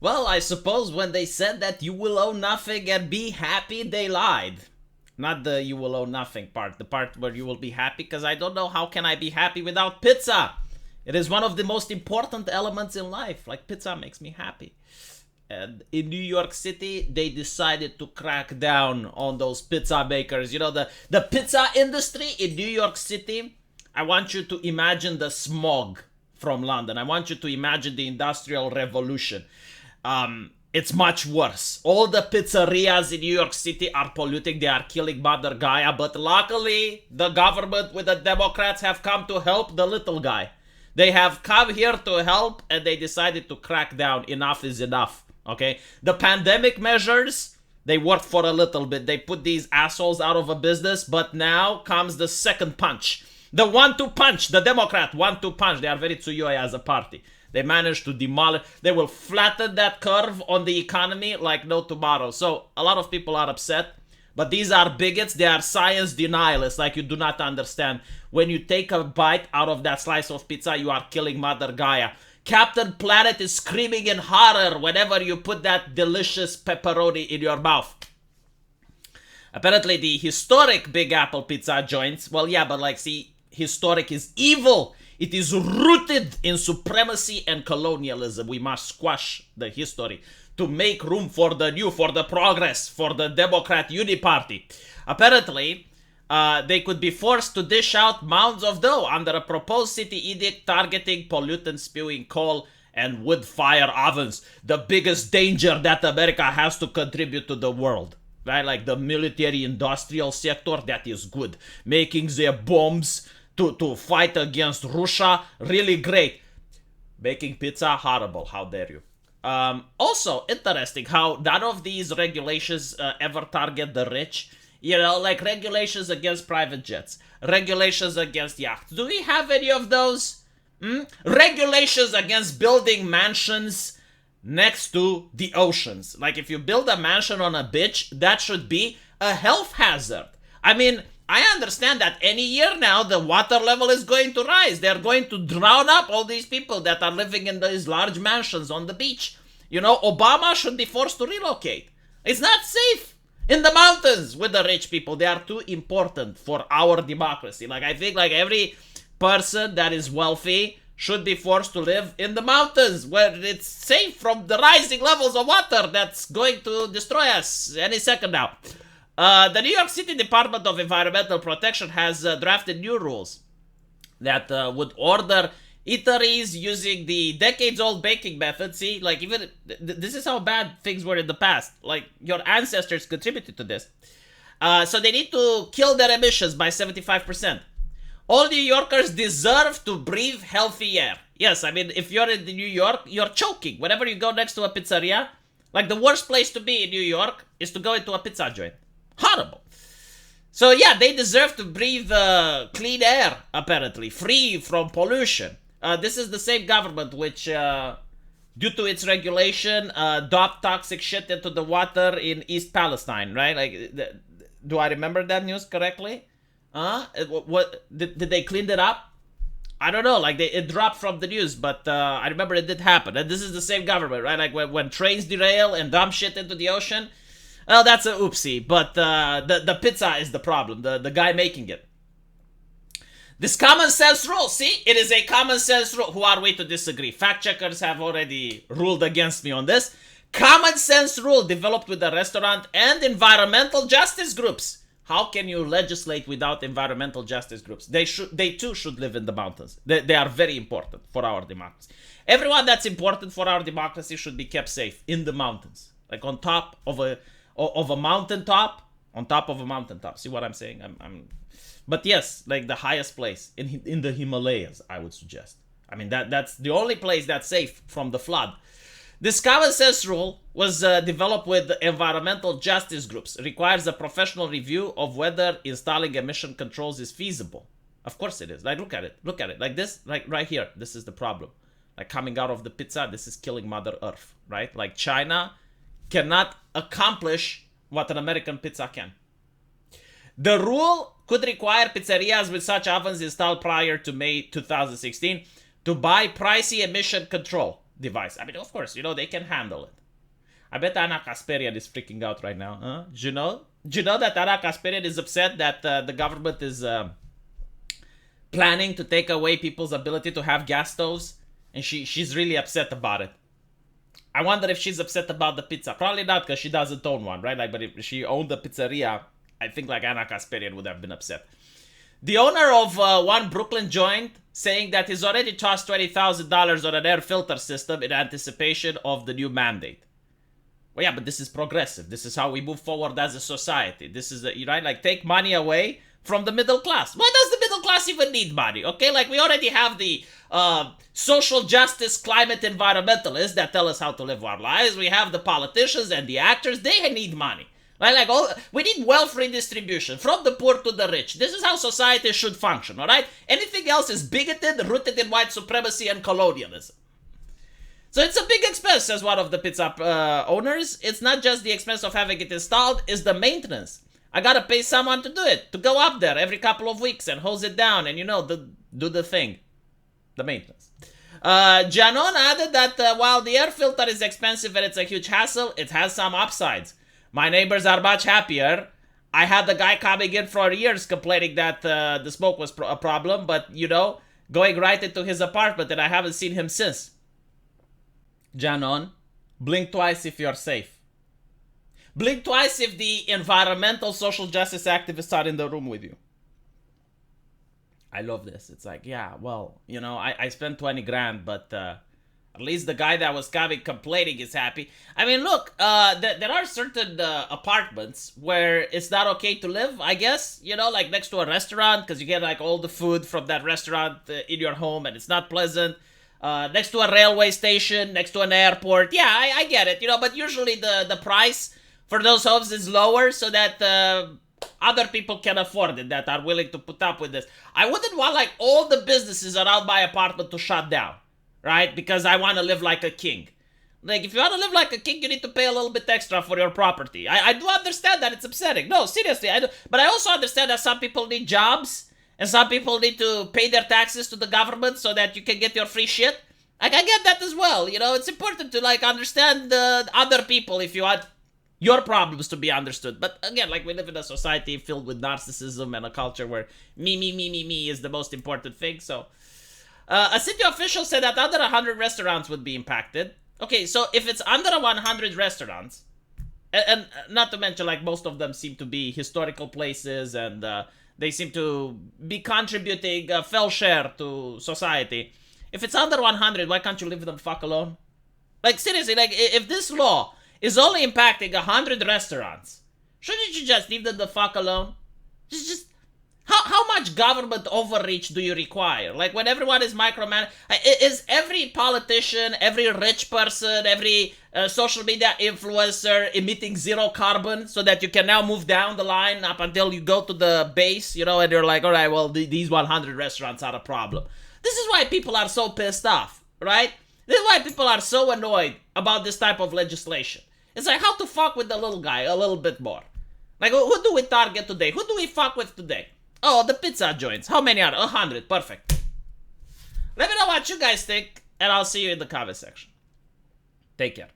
Well, I suppose when they said that you will own nothing and be happy, they lied. Not the you will own nothing part, the part where you will be happy, because I don't know how can I be happy without pizza. It is one of the most important elements in life. Like, pizza makes me happy. And in New York City, they decided to crack down on those pizza makers. You know, the pizza industry in New York City, I want you to imagine the smog from London. I want you to imagine the Industrial Revolution. It's much worse. All the pizzerias in New York City are polluting. They are killing Mother Gaia. But luckily, the government with the Democrats have come to help the little guy. They have come here to help, and they decided to crack down. Enough is enough. Okay? The pandemic measures, they worked for a little bit. They put these assholes out of a business, but now comes the second punch. The 1-2 punch, the Democrat 1-2 punch. They are very Tsuyoya as a party. They managed to demolish. They will flatten that curve on the economy like no tomorrow. So a lot of people are upset. But these are bigots. They are science denialists. Like, you do not understand. When you take a bite out of that slice of pizza, you are killing Mother Gaia. Captain Planet is screaming in horror whenever you put that delicious pepperoni in your mouth. Apparently, the historic Big Apple pizza joints, well, yeah, but like, see, historic is evil. It is rooted in supremacy and colonialism. We must squash the history to make room for the new, for the progress, for the Democrat Uniparty. Apparently, they could be forced to dish out mounds of dough under a proposed city edict targeting pollutant-spewing coal and wood-fire ovens. The biggest danger that America has to contribute to the world. Right? Like the military-industrial sector, that is good. Making their bombs to fight against Russia, really great. Making pizza, horrible. How dare you. Also, interesting how none of these regulations ever target the rich. You know, like regulations against private jets, regulations against yachts. Do we have any of those? Regulations against building mansions next to the oceans. Like, if you build a mansion on a beach, that should be a health hazard. I mean, I understand that any year now the water level is going to rise. They're going to drown up all these people that are living in these large mansions on the beach. You know, Obama should be forced to relocate. It's not safe in the mountains with the rich people. They are too important for our democracy. Like, I think like every person that is wealthy should be forced to live in the mountains where it's safe from the rising levels of water that's going to destroy us any second now. The New York City Department of Environmental Protection has drafted new rules that would order eateries using the decades-old baking method. See, like, even this is how bad things were in the past. Like, your ancestors contributed to this. So they need to kill their emissions by 75%. All New Yorkers deserve to breathe healthy air. Yes, I mean, if you're in New York, you're choking. Whenever you go next to a pizzeria, like, the worst place to be in New York is to go into a pizza joint. Horrible. So yeah, they deserve to breathe clean air, apparently, free from pollution. This is the same government which, due to its regulation, dumped toxic shit into the water in East Palestine, right? Like, do I remember that news correctly? What did they clean it up? I don't know. Like, it dropped from the news, but I remember it did happen. And this is the same government, right? Like, when trains derail and dump shit into the ocean. Well, that's a oopsie, but the pizza is the problem, the guy making it. This common sense rule, see, it is a common sense rule. Who are we to disagree? Fact checkers have already ruled against me on this. Common sense rule developed with the restaurant and environmental justice groups. How can you legislate without environmental justice groups? They too should live in the mountains. They are very important for our democracy. Everyone that's important for our democracy should be kept safe in the mountains, like on top of a mountaintop, on top of a mountaintop. See what I'm saying? But yes, like the highest place in the Himalayas, I would suggest. I mean, that's the only place that's safe from the flood. This common sense rule was developed with environmental justice groups. It requires a professional review of whether installing emission controls is feasible. Of course it is. Like, look at it. Like this, like right here. This is the problem. Like, coming out of the pizza, this is killing Mother Earth, right? Like, China cannot accomplish what an American pizza can. The rule could require pizzerias with such ovens installed prior to May 2016 to buy pricey emission control. device. I mean, of course, they can handle it. I bet Ana Kasparian is freaking out right now. Huh? Do you know? Do you know that Ana Kasparian is upset that the government is planning to take away people's ability to have gas stoves? And she's really upset about it. I wonder if she's upset about the pizza. Probably not, because she doesn't own one, right? But if she owned the pizzeria, I think Ana Kasparian would have been upset. The owner of one Brooklyn joint saying that he's already tossed $20,000 on an air filter system in anticipation of the new mandate. Well, yeah, but this is progressive. This is how we move forward as a society. This is, right? Take money away from the middle class. Why does the middle class even need money? Okay, we already have the social justice, climate environmentalists that tell us how to live our lives. We have the politicians and the actors. They need money. Right? We need wealth redistribution from the poor to the rich. This is how society should function, all right? Anything else is bigoted, rooted in white supremacy and colonialism. So it's a big expense, says one of the pizza owners. It's not just the expense of having it installed, it's the maintenance. I gotta pay someone to do it, to go up there every couple of weeks and hose it down and, do the thing. The maintenance. Janon added that while the air filter is expensive and it's a huge hassle, it has some upsides. My neighbors are much happier. I had the guy coming in for years complaining that the smoke was a problem, but, going right into his apartment, and I haven't seen him since. Janon, blink twice if you're safe. Blink twice if the environmental social justice activists are in the room with you. I love this. It's I spent 20 grand, but at least the guy that was coming complaining is happy. I mean, look, there are certain apartments where it's not okay to live, I guess, next to a restaurant, because you get all the food from that restaurant in your home and it's not pleasant. Next to a railway station, next to an airport. Yeah, I get it, but usually the price for those homes is lower so that other people can afford it, that are willing to put up with this. I wouldn't want all the businesses around my apartment to shut down, right? Because I want to live like a king. If you want to live like a king, you need to pay a little bit extra for your property. I do understand that it's upsetting. No, seriously, I do. But I also understand that some people need jobs. And some people need to pay their taxes to the government so that you can get your free shit. I get that as well. It's important to understand the other people if you want your problems to be understood. But again, we live in a society filled with narcissism and a culture where me is the most important thing. So a city official said that under 100 restaurants would be impacted. Okay, so if it's under 100 restaurants, and not to mention most of them seem to be historical places and they seem to be contributing a fair share to society. If it's under 100, why can't you leave them fuck alone? Seriously, if this law is only impacting 100 restaurants, shouldn't you just leave them the fuck alone? Just how much government overreach do you require? When everyone is micromanaged, is every politician, every rich person, every social media influencer emitting zero carbon so that you can now move down the line up until you go to the base, and you're all right, well, these 100 restaurants are a problem. This is why people are so pissed off, right? This is why people are so annoyed about this type of legislation. It's how to fuck with the little guy a little bit more. Who do we target today? Who do we fuck with today? Oh, the pizza joints. How many are? 100. Perfect. Let me know what you guys think, and I'll see you in the comment section. Take care.